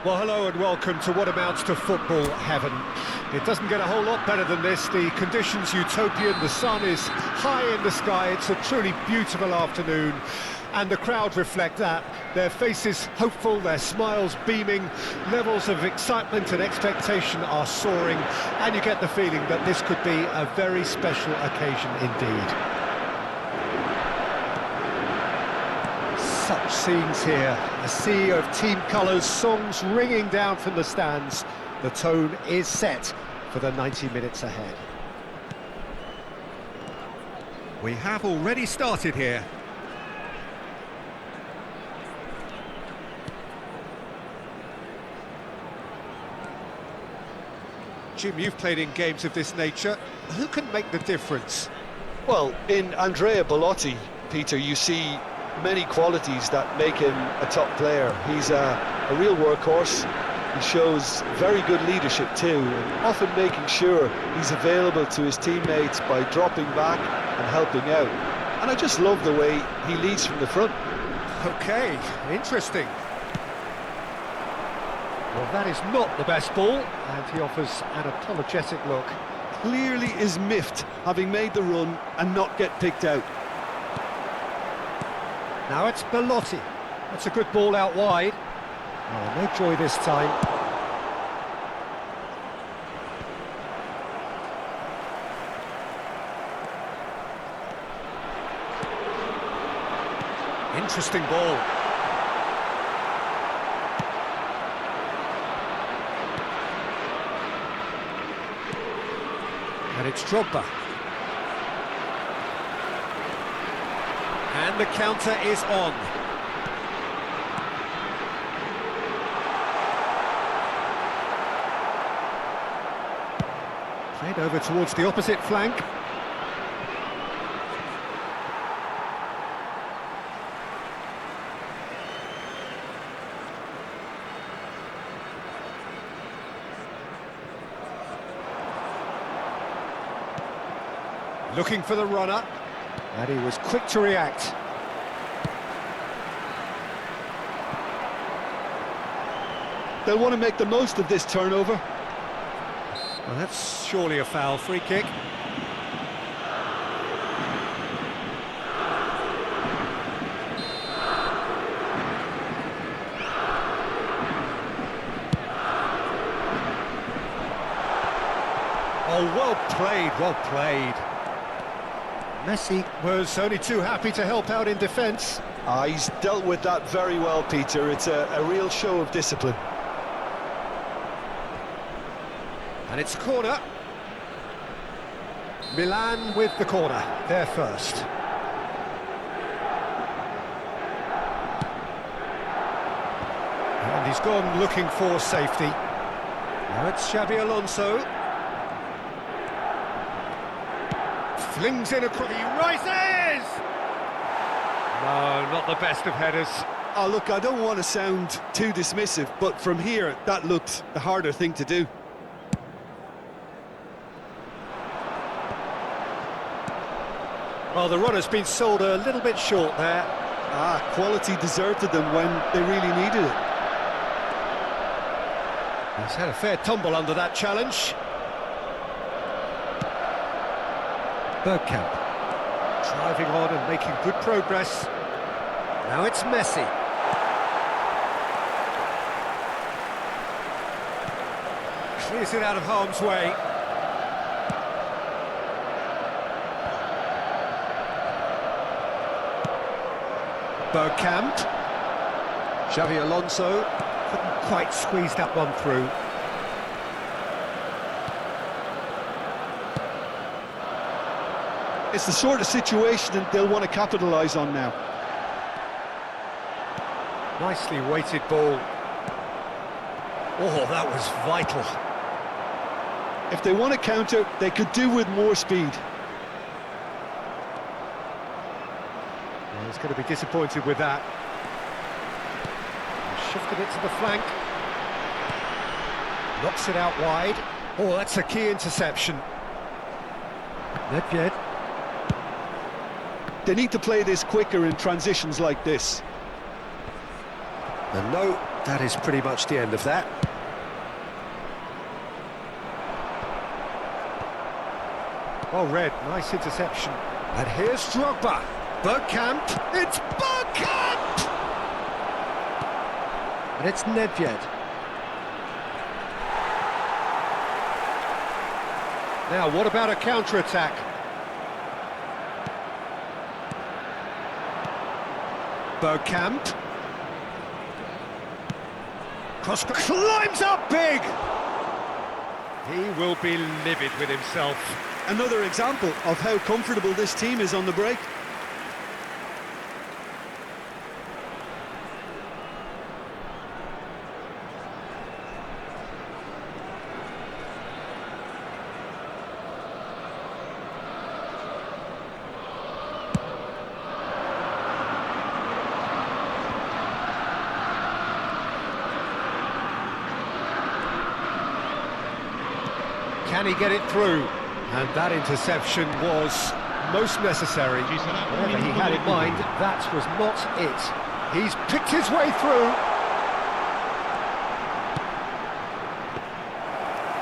Well, hello and welcome to what amounts to football heaven. It doesn't get a whole lot better than this. The conditions utopian, the sun is high in the sky, it's a truly beautiful afternoon, and the crowd reflect that. Their faces hopeful, their smiles beaming, levels of excitement and expectation are soaring, and you get the feeling that this could be a very special occasion indeed. Such scenes here, a sea of team colours, songs ringing down from the stands. The tone is set for the 90 minutes ahead. We have already started here. Jim, you've played in games of this nature. Who can make the difference? Well, in Andrea Bellotti, Peter, you see many qualities that make him a top player. He's a real workhorse. He shows very good leadership too, and often making sure he's available to his teammates by dropping back and helping out. And I just love the way he leads from the front. Okay, interesting. Well, that is not the best ball, and he offers an apologetic look. Clearly is miffed, having made the run and not get picked out. Now it's Bellotti. That's a good ball out wide. Oh, no joy this time. Interesting ball. And it's Drogba. And the counter is on. Played over towards the opposite flank. Looking for the runner. And he was quick to react. They'll want to make the most of this turnover. Well, that's surely a foul. Free kick. Oh, well played, well played. Messi was only too happy to help out in defence. He's dealt with that very well, Peter. It's a real show of discipline. And it's a corner. Milan with the corner, they're first. And he's gone looking for safety. Now it's Xabi Alonso. Flings in across, he rises! No, not the best of headers. Oh, look, I don't want to sound too dismissive, but from here, that looked the harder thing to do. Well, the runner's been sold a little bit short there. Quality deserted them when they really needed it. He's had a fair tumble under that challenge. Bergkamp, driving on and making good progress. Now it's Messi. Clears it out of harm's way. Bergkamp. Xabi Alonso couldn't quite squeeze that one through. It's the sort of situation that they'll want to capitalise on now. Nicely weighted ball. Oh, that was vital. If they want to counter, they could do with more speed. Well, he's going to be disappointed with that. He's shifted it to the flank. Knocks it out wide. Oh, that's a key interception. Nedved. They need to play this quicker in transitions like this. And no, that is pretty much the end of that. Well read, nice interception. And here's Drogba. Bergkamp, it's Bergkamp! And it's Nedved. Now, what about a counter-attack? Bergkamp. Cross climbs up big! He will be livid with himself. Another example of how comfortable this team is on the break. Can he get it through? And that interception was most necessary. Whatever he had in mind, that was not it. He's picked his way through.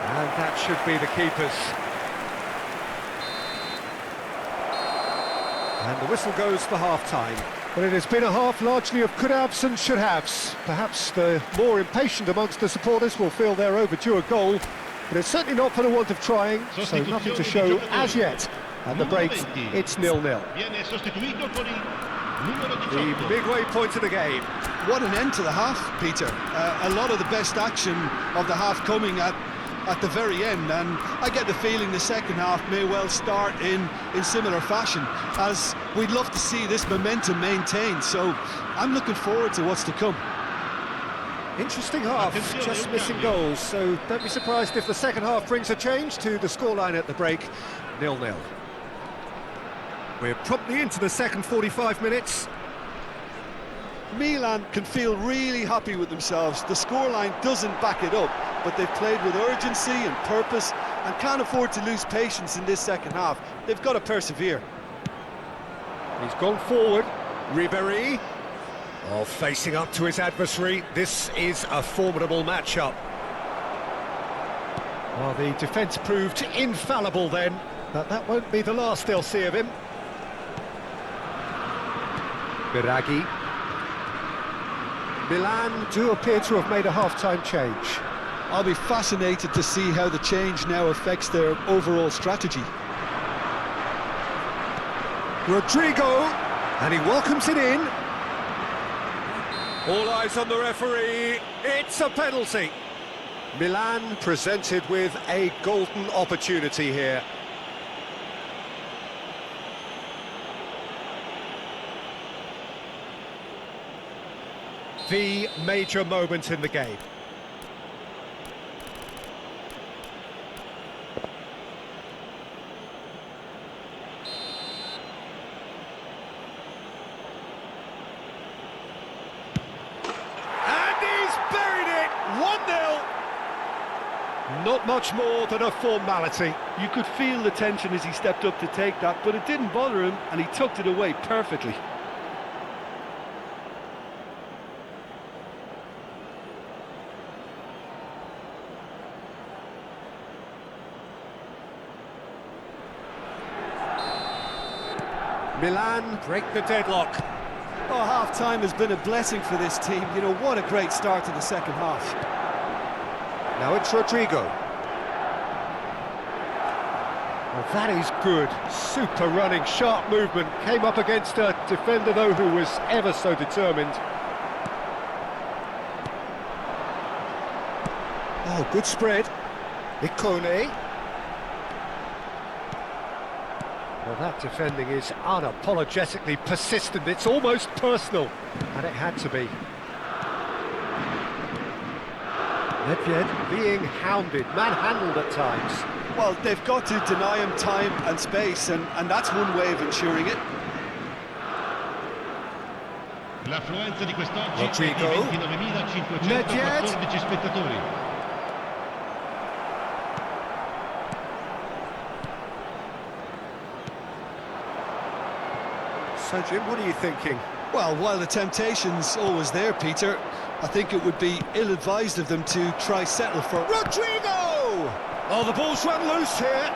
And that should be the keeper's. And the whistle goes for half-time. But it has been a half largely of could-haves and should-haves. Perhaps the more impatient amongst the supporters will feel they're overdue a goal. But it's certainly not for the want of trying, so nothing to show as yet. At the break, it's 0-0. The midway point of the game. What an end to the half, Peter. A lot of the best action of the half coming at the very end, and I get the feeling the second half may well start in similar fashion, as we'd love to see this momentum maintained, so I'm looking forward to what's to come. Interesting half, just missing goals, so don't be surprised if the second half brings a change to the scoreline at the break, 0-0. We're promptly into the second 45 minutes. Milan can feel really happy with themselves. The scoreline doesn't back it up, but they've played with urgency and purpose and can't afford to lose patience in this second half. They've got to persevere. He's gone forward, Ribéry. Oh, facing up to his adversary, this is a formidable matchup. Well, the defence proved infallible then, but that won't be the last they'll see of him. Biraghi. Milan do appear to have made a half-time change. I'll be fascinated to see how the change now affects their overall strategy. Rodrigo, and he welcomes it in. All eyes on the referee, it's a penalty. Milan presented with a golden opportunity here. The major moment in the game. Not much more than a formality. You could feel the tension as he stepped up to take that, but it didn't bother him, and he tucked it away perfectly. Milan break the deadlock. Oh, half-time has been a blessing for this team. You know, what a great start to the second half. Now it's Rodrigo. Well, that is good. Super running, sharp movement. Came up against a defender, though, who was ever so determined. Oh, good spread. Ikone. Well, that defending is unapologetically persistent. It's almost personal, and it had to be. Nedved being hounded, manhandled at times. Well, they've got to deny him time and space, and that's one way of ensuring it. L'affluenza di quest'oggi Rodrigo. è di 29.514 spettatori. So, Jim, what are you thinking? Well, while the temptation's always there, Peter, I think it would be ill-advised of them to try settle for... Rodrigo! Oh, the ball's run loose here.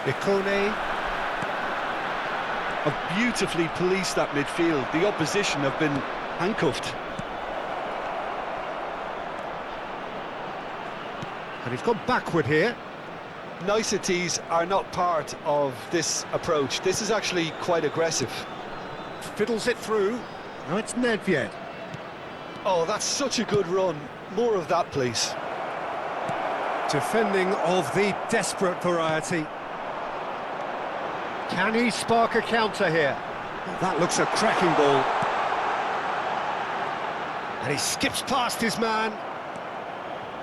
Ikone. Have beautifully policed that midfield. The opposition have been handcuffed. And he's gone backward here. Niceties are not part of this approach. This is actually quite aggressive. Fiddles it through. Now it's Nedved. Oh, that's such a good run. More of that, please. Defending of the desperate variety. Can he spark a counter here? Well, that looks a cracking ball. And he skips past his man.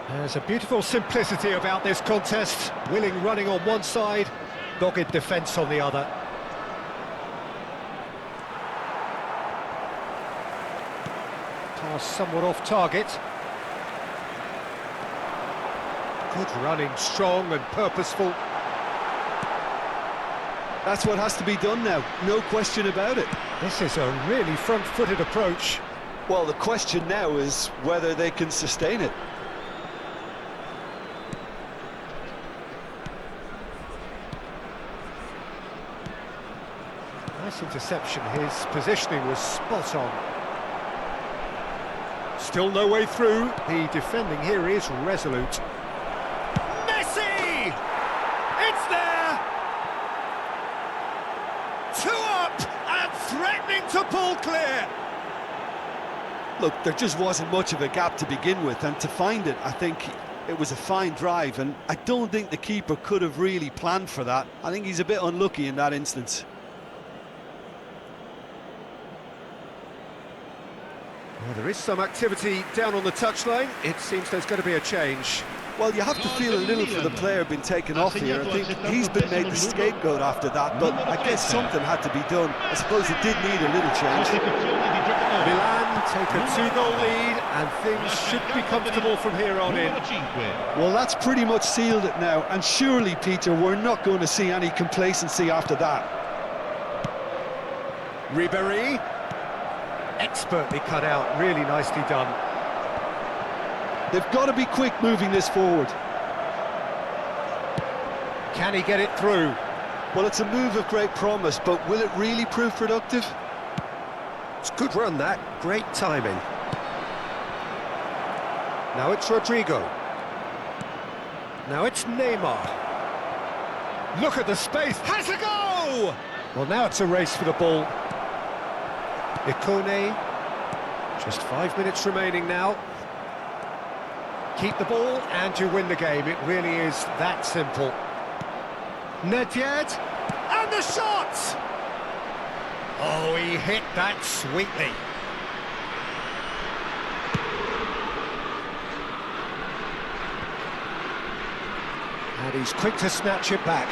There's a beautiful simplicity about this contest. Willing running on one side, dogged defence on the other. Pass somewhat off target. Good running, strong and purposeful. That's what has to be done now, no question about it. This is a really front-footed approach. Well, the question now is whether they can sustain it. Nice interception, his positioning was spot on. Still no way through, the defending here is resolute. Messi! It's there! 2 up and threatening to pull clear! Look, there just wasn't much of a gap to begin with, and to find it, I think it was a fine drive, and I don't think the keeper could have really planned for that. I think he's a bit unlucky in that instance. Well, there is some activity down on the touchline. It seems there's going to be a change. Well, you have to feel a little for the player being taken off here. I think he's been made the scapegoat after that, but I guess something had to be done. I suppose it did need a little change. Milan take a 2-goal lead, and things should be comfortable from here on in. Well, that's pretty much sealed it now, and surely, Peter, we're not going to see any complacency after that. Ribéry. Expertly cut out, really nicely done. They've got to be quick moving this forward. Can he get it through? Well, it's a move of great promise, but will it really prove productive? It's a good run, that. Great timing. Now it's Rodrigo. Now it's Neymar. Look at the space. Has a go! Well, now it's a race for the ball. Ikone. Just 5 minutes remaining now. Keep the ball and you win the game. It really is that simple. Nedved, and the shot! Oh, he hit that sweetly. And he's quick to snatch it back.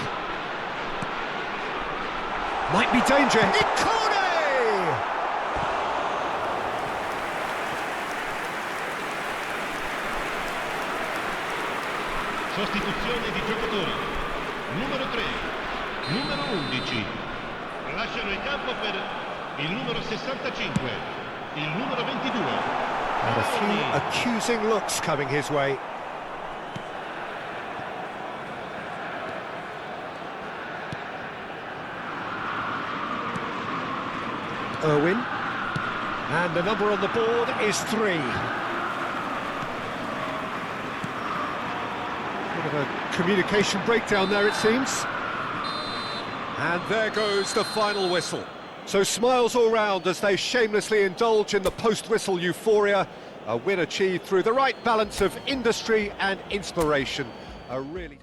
Might be danger. Ikone! Sostituzione di giocatori. Numero 3, numero 11. Lasciano il campo per il numero 65, il numero 22. And a few accusing looks coming his way. Irwin. And the number on the board is 3. Bit of a communication breakdown there, it seems. And there goes the final whistle. So smiles all round as they shamelessly indulge in the post-whistle euphoria. A win achieved through the right balance of industry and inspiration. A really...